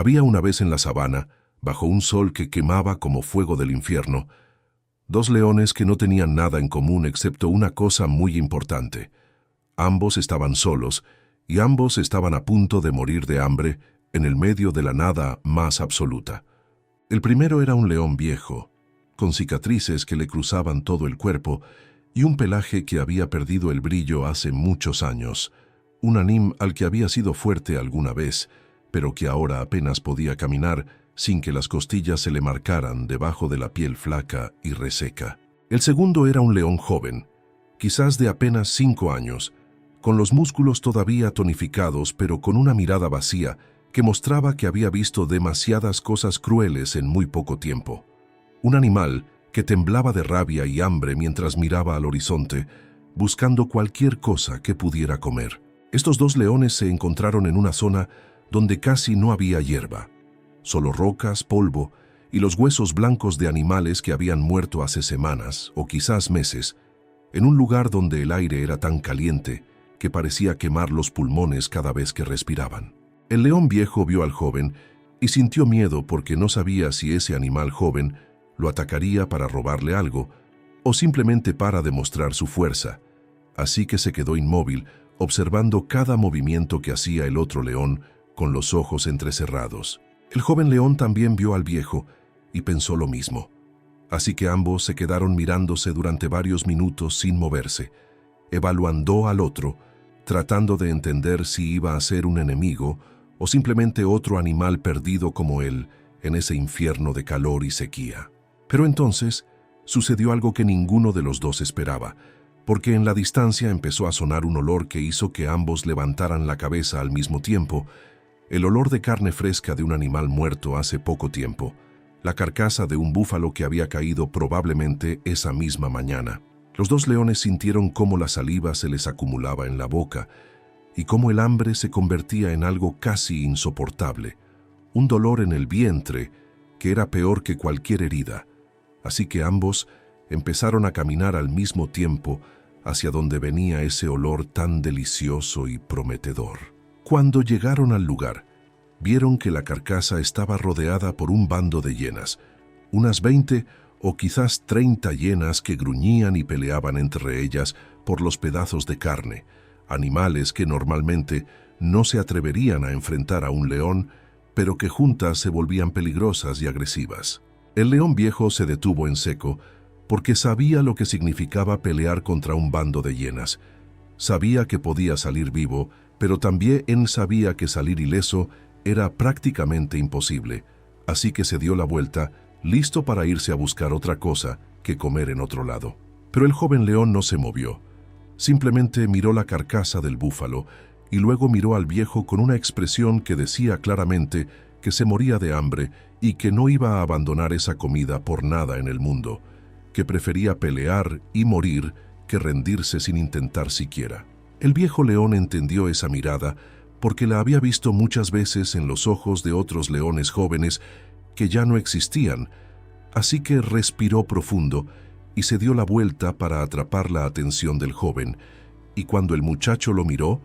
Había una vez en la sabana, bajo un sol que quemaba como fuego del infierno, dos leones que no tenían nada en común excepto una cosa muy importante. Ambos estaban solos y ambos estaban a punto de morir de hambre en el medio de la nada más absoluta. El primero era un león viejo, con cicatrices que le cruzaban todo el cuerpo y un pelaje que había perdido el brillo hace muchos años, un anim al que había sido fuerte alguna vez, pero que ahora apenas podía caminar sin que las costillas se le marcaran debajo de la piel flaca y reseca. El segundo era un león joven, quizás de apenas 5 años, con los músculos todavía tonificados pero con una mirada vacía que mostraba que había visto demasiadas cosas crueles en muy poco tiempo. Un animal que temblaba de rabia y hambre mientras miraba al horizonte, buscando cualquier cosa que pudiera comer. Estos dos leones se encontraron en una zona donde casi no había hierba, solo rocas, polvo y los huesos blancos de animales que habían muerto hace semanas o quizás meses, en un lugar donde el aire era tan caliente que parecía quemar los pulmones cada vez que respiraban. El león viejo vio al joven y sintió miedo porque no sabía si ese animal joven lo atacaría para robarle algo o simplemente para demostrar su fuerza, así que se quedó inmóvil, observando cada movimiento que hacía el otro león con los ojos entrecerrados. El joven león también vio al viejo y pensó lo mismo, así que ambos se quedaron mirándose durante varios minutos sin moverse, evaluando al otro, tratando de entender si iba a ser un enemigo o simplemente otro animal perdido como él en ese infierno de calor y sequía. Pero entonces sucedió algo que ninguno de los dos esperaba, porque en la distancia empezó a sonar un olor que hizo que ambos levantaran la cabeza al mismo tiempo, el olor de carne fresca de un animal muerto hace poco tiempo, la carcasa de un búfalo que había caído probablemente esa misma mañana. Los dos leones sintieron cómo la saliva se les acumulaba en la boca y cómo el hambre se convertía en algo casi insoportable, un dolor en el vientre que era peor que cualquier herida. Así que ambos empezaron a caminar al mismo tiempo hacia donde venía ese olor tan delicioso y prometedor. Cuando llegaron al lugar, vieron que la carcasa estaba rodeada por un bando de hienas, unas 20 o quizás 30 hienas que gruñían y peleaban entre ellas por los pedazos de carne, animales que normalmente no se atreverían a enfrentar a un león, pero que juntas se volvían peligrosas y agresivas. El león viejo se detuvo en seco porque sabía lo que significaba pelear contra un bando de hienas. Sabía que podía salir vivo, pero también él sabía que salir ileso era prácticamente imposible, así que se dio la vuelta, listo para irse a buscar otra cosa que comer en otro lado. Pero el joven león no se movió. Simplemente miró la carcasa del búfalo y luego miró al viejo con una expresión que decía claramente que se moría de hambre y que no iba a abandonar esa comida por nada en el mundo, que prefería pelear y morir que rendirse sin intentar siquiera. El viejo león entendió esa mirada porque la había visto muchas veces en los ojos de otros leones jóvenes que ya no existían, así que respiró profundo y se dio la vuelta para atrapar la atención del joven, y cuando el muchacho lo miró,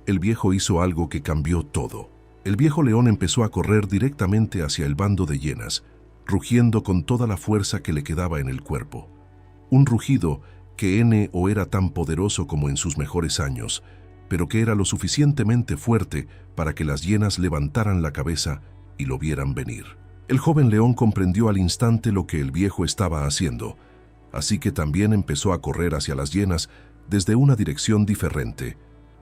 el viejo hizo algo que cambió todo. El viejo león empezó a correr directamente hacia el bando de hienas, rugiendo con toda la fuerza que le quedaba en el cuerpo. Un rugido que no era tan poderoso como en sus mejores años, pero que era lo suficientemente fuerte para que las hienas levantaran la cabeza y lo vieran venir. El joven león comprendió al instante lo que el viejo estaba haciendo, así que también empezó a correr hacia las hienas desde una dirección diferente,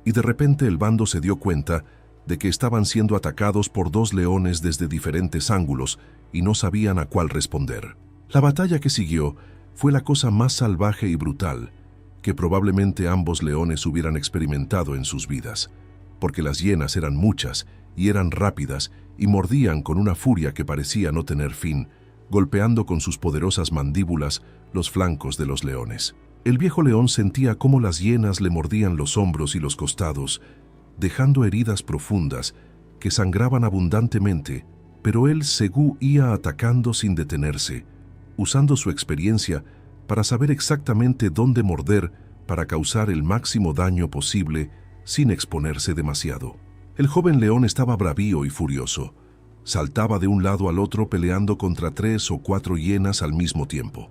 y de repente el bando se dio cuenta de que estaban siendo atacados por dos leones desde diferentes ángulos y no sabían a cuál responder. La batalla que siguió fue la cosa más salvaje y brutal que probablemente ambos leones hubieran experimentado en sus vidas, porque las hienas eran muchas y eran rápidas y mordían con una furia que parecía no tener fin, golpeando con sus poderosas mandíbulas los flancos de los leones. El viejo león sentía cómo las hienas le mordían los hombros y los costados, dejando heridas profundas que sangraban abundantemente, pero él seguía atacando sin detenerse, usando su experiencia para saber exactamente dónde morder para causar el máximo daño posible sin exponerse demasiado. El joven león estaba bravío y furioso. Saltaba de un lado al otro peleando contra 3 o 4 hienas al mismo tiempo.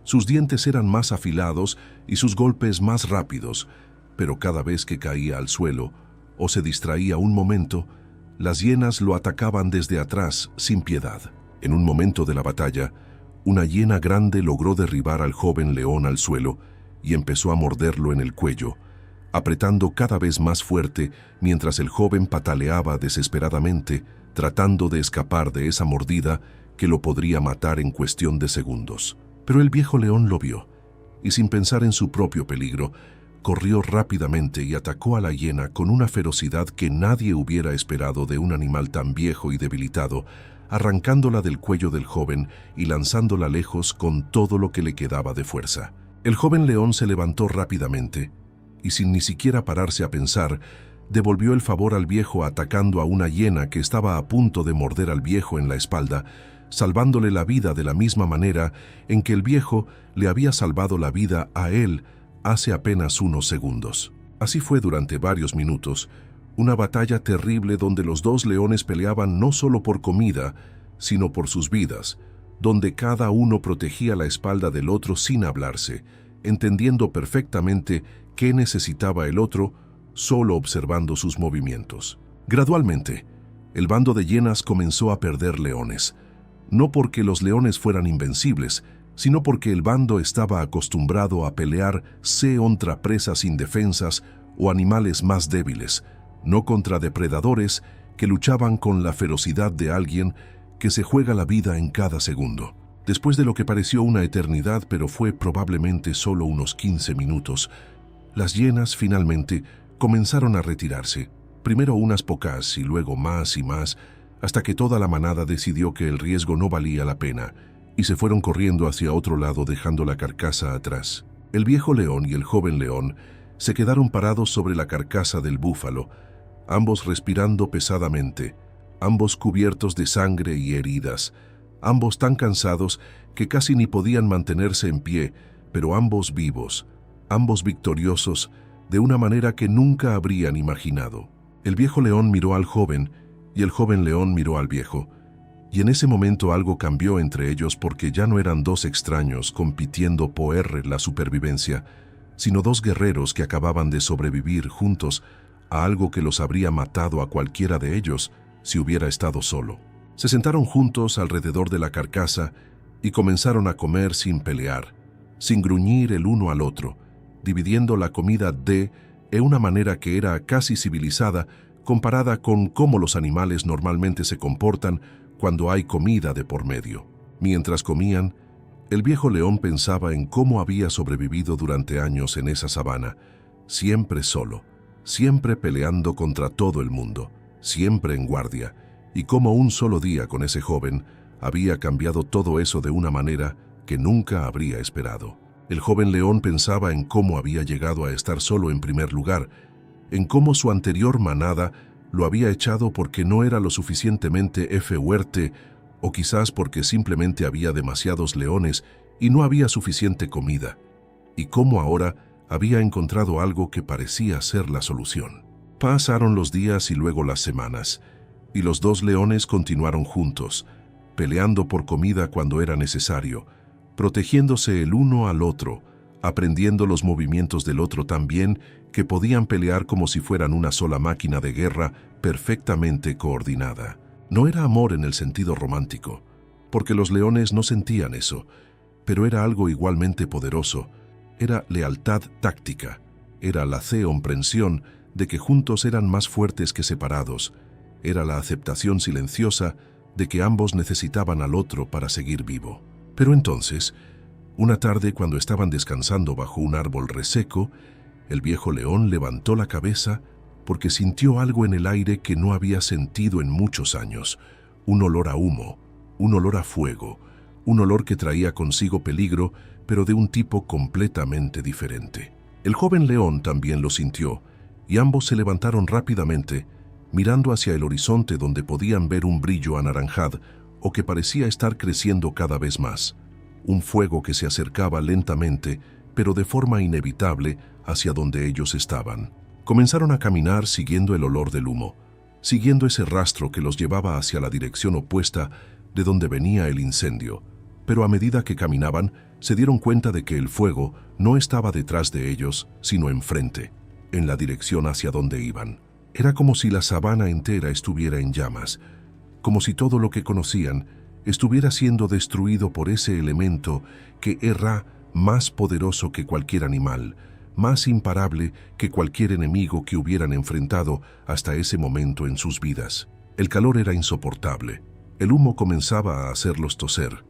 Sus dientes eran más afilados y sus golpes más rápidos, pero cada vez que caía al suelo o se distraía un momento, las hienas lo atacaban desde atrás sin piedad. En un momento de la batalla, una hiena grande logró derribar al joven león al suelo y empezó a morderlo en el cuello, apretando cada vez más fuerte mientras el joven pataleaba desesperadamente, tratando de escapar de esa mordida que lo podría matar en cuestión de segundos. Pero el viejo león lo vio, y sin pensar en su propio peligro, corrió rápidamente y atacó a la hiena con una ferocidad que nadie hubiera esperado de un animal tan viejo y debilitado, arrancándola del cuello del joven y lanzándola lejos con todo lo que le quedaba de fuerza. El joven león se levantó rápidamente y, sin ni siquiera pararse a pensar, devolvió el favor al viejo atacando a una hiena que estaba a punto de morder al viejo en la espalda, salvándole la vida de la misma manera en que el viejo le había salvado la vida a él hace apenas unos segundos. Así fue durante varios minutos, una batalla terrible donde los dos leones peleaban no solo por comida, sino por sus vidas, donde cada uno protegía la espalda del otro sin hablarse, entendiendo perfectamente qué necesitaba el otro, solo observando sus movimientos. Gradualmente, el bando de hienas comenzó a perder leones, no porque los leones fueran invencibles, sino porque el bando estaba acostumbrado a pelear contra presas indefensas o animales más débiles, no contra depredadores que luchaban con la ferocidad de alguien que se juega la vida en cada segundo. Después de lo que pareció una eternidad, pero fue probablemente solo unos 15 minutos, las hienas finalmente comenzaron a retirarse, primero unas pocas y luego más y más, hasta que toda la manada decidió que el riesgo no valía la pena, y se fueron corriendo hacia otro lado dejando la carcasa atrás. El viejo león y el joven león se quedaron parados sobre la carcasa del búfalo, ambos respirando pesadamente, ambos cubiertos de sangre y heridas, ambos tan cansados que casi ni podían mantenerse en pie, pero ambos vivos, ambos victoriosos, de una manera que nunca habrían imaginado. El viejo león miró al joven y el joven león miró al viejo, y en ese momento algo cambió entre ellos porque ya no eran dos extraños compitiendo por la supervivencia, sino dos guerreros que acababan de sobrevivir juntos a algo que los habría matado a cualquiera de ellos si hubiera estado solo. Se sentaron juntos alrededor de la carcasa y comenzaron a comer sin pelear, sin gruñir el uno al otro, dividiendo la comida de una manera que era casi civilizada comparada con cómo los animales normalmente se comportan cuando hay comida de por medio. Mientras comían, el viejo león pensaba en cómo había sobrevivido durante años en esa sabana, siempre solo, siempre peleando contra todo el mundo, siempre en guardia, y cómo un solo día con ese joven había cambiado todo eso de una manera que nunca habría esperado. El joven león pensaba en cómo había llegado a estar solo en primer lugar, en cómo su anterior manada lo había echado porque no era lo suficientemente fuerte o quizás porque simplemente había demasiados leones y no había suficiente comida, y cómo ahora había encontrado algo que parecía ser la solución. Pasaron los días y luego las semanas, y los dos leones continuaron juntos, peleando por comida cuando era necesario, protegiéndose el uno al otro, aprendiendo los movimientos del otro tan bien que podían pelear como si fueran una sola máquina de guerra perfectamente coordinada. No era amor en el sentido romántico, porque los leones no sentían eso, pero era algo igualmente poderoso. Era lealtad táctica, era la comprensión de que juntos eran más fuertes que separados, era la aceptación silenciosa de que ambos necesitaban al otro para seguir vivo. Pero entonces, una tarde cuando estaban descansando bajo un árbol reseco, el viejo león levantó la cabeza porque sintió algo en el aire que no había sentido en muchos años, un olor a humo, un olor a fuego, un olor que traía consigo peligro, pero de un tipo completamente diferente. El joven león también lo sintió, y ambos se levantaron rápidamente, mirando hacia el horizonte donde podían ver un brillo anaranjado o que parecía estar creciendo cada vez más, un fuego que se acercaba lentamente, pero de forma inevitable, hacia donde ellos estaban. Comenzaron a caminar siguiendo el olor del humo, siguiendo ese rastro que los llevaba hacia la dirección opuesta de donde venía el incendio, pero a medida que caminaban, se dieron cuenta de que el fuego no estaba detrás de ellos, sino enfrente, en la dirección hacia donde iban. Era como si la sabana entera estuviera en llamas, como si todo lo que conocían estuviera siendo destruido por ese elemento que era más poderoso que cualquier animal, más imparable que cualquier enemigo que hubieran enfrentado hasta ese momento en sus vidas. El calor era insoportable. El humo comenzaba a hacerlos toser.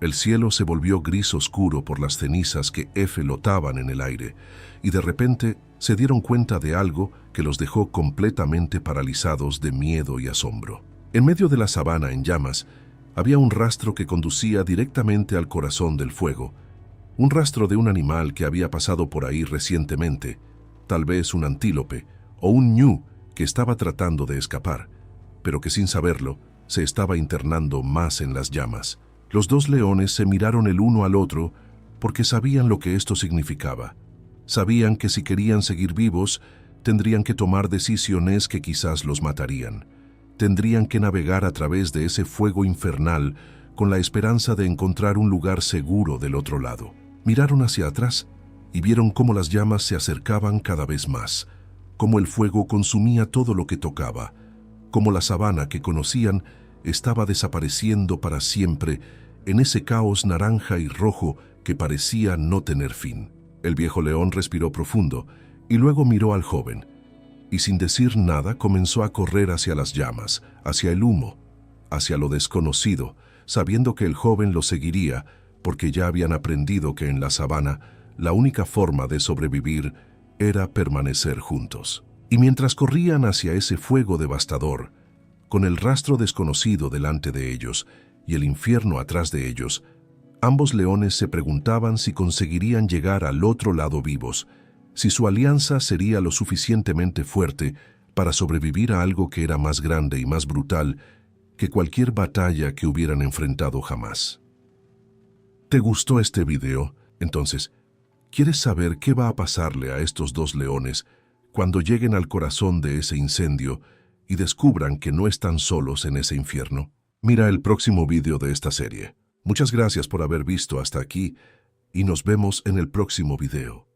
El cielo se volvió gris oscuro por las cenizas que flotaban en el aire, y de repente se dieron cuenta de algo que los dejó completamente paralizados de miedo y asombro. En medio de la sabana en llamas, había un rastro que conducía directamente al corazón del fuego, un rastro de un animal que había pasado por ahí recientemente, tal vez un antílope o un ñu que estaba tratando de escapar, pero que sin saberlo se estaba internando más en las llamas. Los dos leones se miraron el uno al otro porque sabían lo que esto significaba. Sabían que si querían seguir vivos, tendrían que tomar decisiones que quizás los matarían. Tendrían que navegar a través de ese fuego infernal con la esperanza de encontrar un lugar seguro del otro lado. Miraron hacia atrás y vieron cómo las llamas se acercaban cada vez más, cómo el fuego consumía todo lo que tocaba, cómo la sabana que conocían estaba desapareciendo para siempre en ese caos naranja y rojo que parecía no tener fin. El viejo león respiró profundo y luego miró al joven, y sin decir nada comenzó a correr hacia las llamas, hacia el humo, hacia lo desconocido, sabiendo que el joven lo seguiría porque ya habían aprendido que en la sabana la única forma de sobrevivir era permanecer juntos. Y mientras corrían hacia ese fuego devastador, con el rastro desconocido delante de ellos y el infierno atrás de ellos, ambos leones se preguntaban si conseguirían llegar al otro lado vivos, si su alianza sería lo suficientemente fuerte para sobrevivir a algo que era más grande y más brutal que cualquier batalla que hubieran enfrentado jamás. ¿Te gustó este video? Entonces, ¿quieres saber qué va a pasarle a estos dos leones cuando lleguen al corazón de ese incendio y descubran que no están solos en ese infierno? Mira el próximo video de esta serie. Muchas gracias por haber visto hasta aquí y nos vemos en el próximo video.